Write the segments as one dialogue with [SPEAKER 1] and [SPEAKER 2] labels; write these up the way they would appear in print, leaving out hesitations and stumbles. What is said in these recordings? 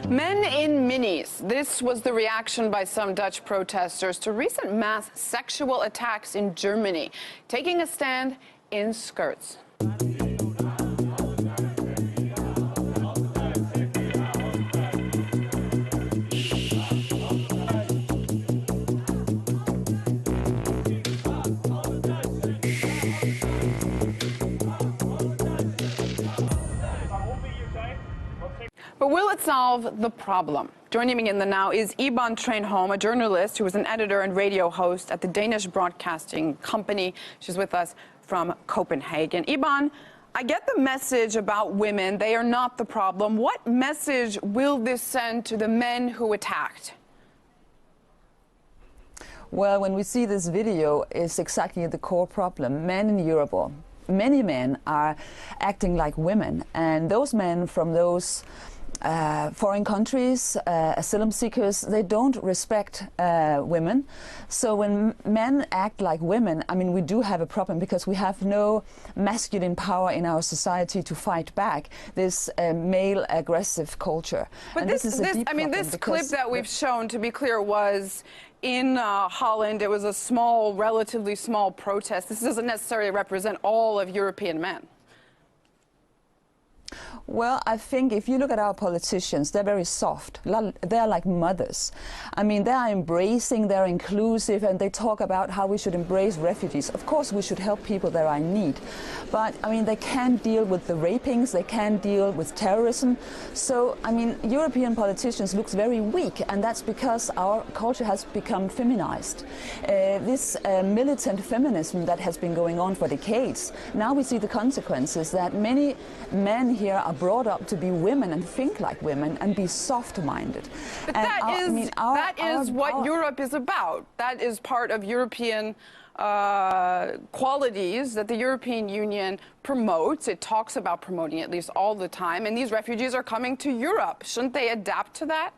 [SPEAKER 1] Men in minis. This was the reaction by some Dutch protesters to recent mass sexual attacks in Germany, taking a stand in skirts. But will it solve the problem? Joining me in the now is Iben Thranholm, a journalist who is an editor and radio host at the Danish broadcasting company. She's with us from Copenhagen. Iben, I get the message about women. They are not the problem. What message will this send to the men who attacked?
[SPEAKER 2] Well, when we see this video, it's exactly the core problem. Men in Europe, or many men, are acting like women. And those men from those foreign countries, asylum seekers, they don't respect women. So when men act like women, I mean, we do have a problem because we have no masculine power in our society to fight back this male aggressive culture.
[SPEAKER 1] But
[SPEAKER 2] and
[SPEAKER 1] this clip that we've shown, to be clear, was in Holland. It was a small, relatively small protest. This doesn't necessarily represent all of European men.
[SPEAKER 2] Well, I think if you look at our politicians, they're very soft. They're like mothers. I mean, they are embracing, they're inclusive, and they talk about how we should embrace refugees. Of course, we should help people that are in need. But, I mean, they can't deal with the rapings, they can't deal with terrorism. So, I mean, European politicians look very weak, and that's because our culture has become feminized. This militant feminism that has been going on for decades, now we see the consequences that many men here are brought up to be women and think like women and be soft-minded.
[SPEAKER 1] But that is what Europe is about. That is part of European qualities that the European Union promotes. It talks about promoting at least all the time. And these refugees are coming to Europe. Shouldn't they adapt to that?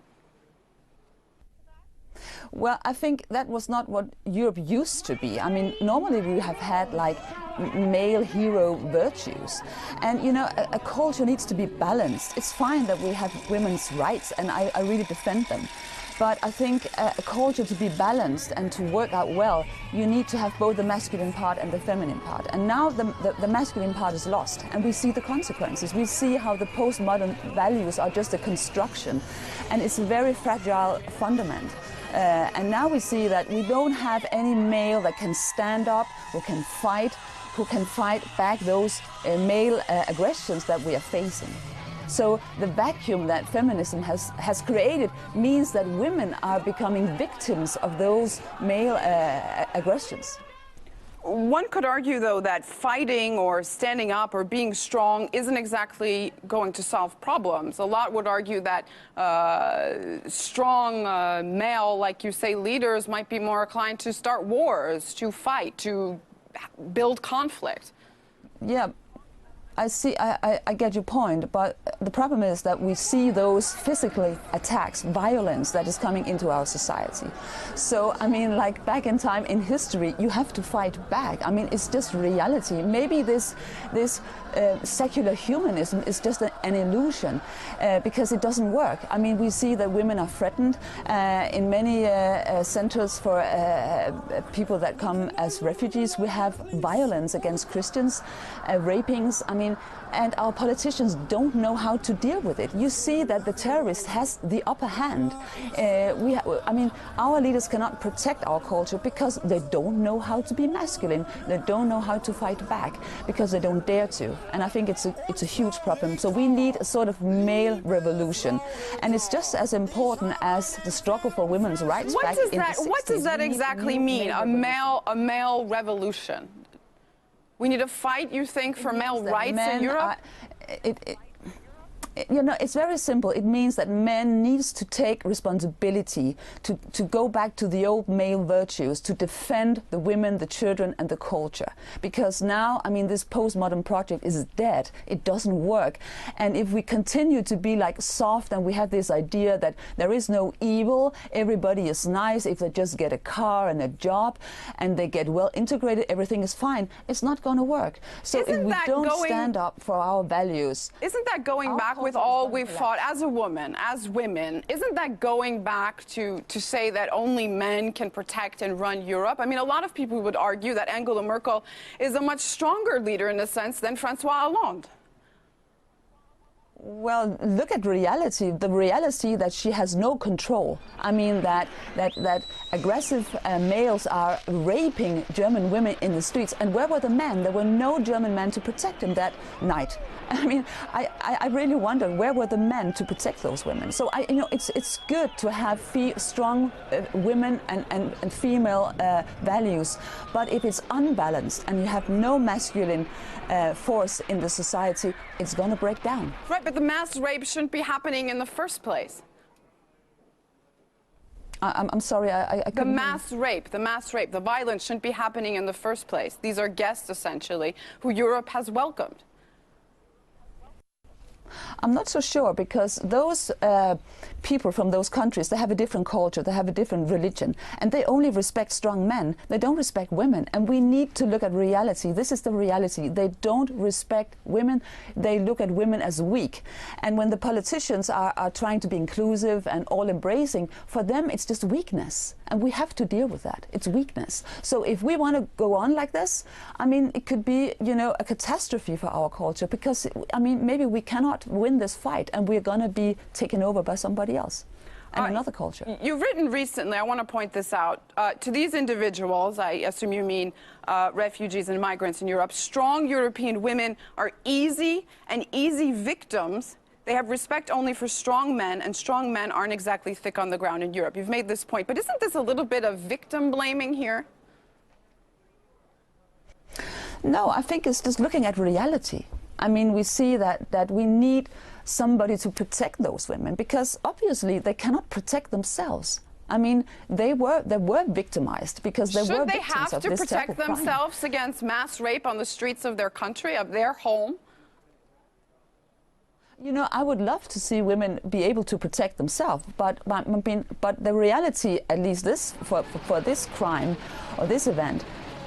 [SPEAKER 2] Well, I think that was not what Europe used to be. I mean, normally we have had like male hero virtues. And, you know, a culture needs to be balanced. It's fine that we have women's rights, and I really defend them. But I think a culture to be balanced and to work out well, you need to have both the masculine part and the feminine part. And now the masculine part is lost, and we see the consequences. We see how the postmodern values are just a construction, and it's a very fragile fundament. And now we see that we don't have any male that can stand up, who can fight back those male aggressions that we are facing. So the vacuum that feminism has created means that women are becoming victims of those male aggressions.
[SPEAKER 1] One could argue, though, that fighting or standing up or being strong isn't exactly going to solve problems. A lot would argue that strong male, like you say, leaders might be more inclined to start wars, to fight, to build conflict.
[SPEAKER 2] Yeah. I get your point, but the problem is that we see those physical attacks, violence that is coming into our society. So, I mean, like back in time in history, you have to fight back. I mean, it's just reality. Maybe this secular humanism is just an illusion because it doesn't work. I mean, we see that women are threatened in many centers for people that come as refugees. We have violence against Christians, rapings. I mean, and our politicians don't know how to deal with it. You see that the terrorist has the upper hand. I mean, our leaders cannot protect our culture because they don't know how to be masculine. They don't know how to fight back because they don't dare to. And I think it's a huge problem. So we need a sort of male revolution, and it's just as important as the struggle for women's rights back in the 60s.
[SPEAKER 1] What does that exactly mean? A male revolution? We need to fight, you think, for male rights in Europe?
[SPEAKER 2] You know, it's very simple. It means that men needs to take responsibility to go back to the old male virtues, to defend the women, the children, and the culture. Because now, I mean, this postmodern project is dead. It doesn't work. And if we continue to be like soft and we have this idea that there is no evil, everybody is nice, if they just get a car and a job and they get well integrated, everything is fine, it's not going to work. So if we don't stand up for our values...
[SPEAKER 1] Isn't that going backwards with all we've fought as a woman, as women, isn't that going back to say that only men can protect and run Europe? I mean, a lot of people would argue that Angela Merkel is a much stronger leader in a sense than François Hollande.
[SPEAKER 2] Well, look at reality. The reality that she has no control. I mean that aggressive males are raping German women in the streets. And where were the men? There were no German men to protect them that night. I mean, I really wonder where were the men to protect those women. So it's good to have strong women and female values. But if it's unbalanced and you have no masculine force in the society, it's going to break down.
[SPEAKER 1] Right, but the mass rape shouldn't be happening in the first place.
[SPEAKER 2] I'm sorry, I couldn't...
[SPEAKER 1] The mass rape, the violence shouldn't be happening in the first place. These are guests, essentially, who Europe has welcomed.
[SPEAKER 2] I'm not so sure, because those people from those countries, they have a different culture, they have a different religion, and they only respect strong men. They don't respect women, and we need to look at reality. This is the reality. They don't respect women. They look at women as weak. And when the politicians are trying to be inclusive and all-embracing, for them it's just weakness. And we have to deal with that. It's weakness. So if we want to go on like this, I mean, it could be, a catastrophe for our culture, because, I mean, maybe we cannot win this fight and we're going to be taken over by somebody else and another culture.
[SPEAKER 1] You've written recently, I want to point this out, to these individuals, I assume you mean refugees and migrants in Europe, strong European women are easy victims. They have respect only for strong men, and strong men aren't exactly thick on the ground in Europe. You've made this point, but isn't this a little bit of victim blaming here?
[SPEAKER 2] No, I think it's just looking at reality. I mean, we see that we need somebody to protect those women, because obviously they cannot protect themselves. I mean, they were victimized because they were victims of this type of crime. Should they have to protect themselves against mass rape on the streets of their country, of their home? I would love to see women be able to protect themselves, but the reality, at least for this crime or this event,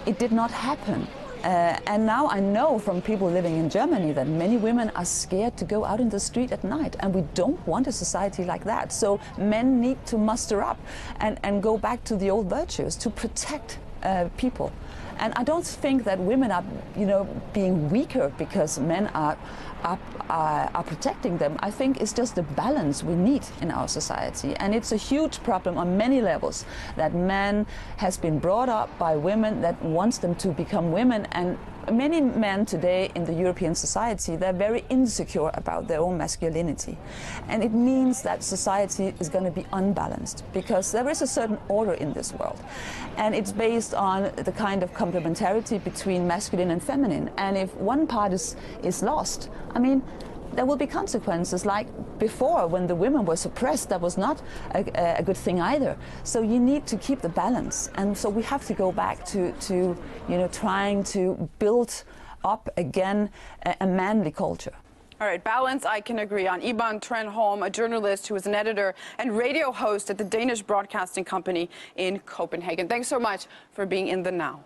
[SPEAKER 2] it did not happen. And now I know from people living in Germany that many women are scared to go out in the street at night, and we don't want a society like that. So men need to muster up and go back to the old virtues to protect people. And I don't think that women are, being weaker because men are protecting them. I think it's just the balance we need in our society. And it's a huge problem on many levels that men has been brought up by women that wants them to become women. And many men today in the European society, they're very insecure about their own masculinity. And it means that society is going to be unbalanced, because there is a certain order in this world. And it's based on the kind of complementarity between masculine and feminine. And if one part is lost, I mean, there will be consequences. Like before, when the women were suppressed, that was not a good thing either. So you need to keep the balance, and so we have to go back to trying to build up again a manly culture.
[SPEAKER 1] All right, balance I can agree on. Iben Thranholm, a journalist who is an editor and radio host at the Danish Broadcasting Company in Copenhagen. Thanks so much for being in the Now.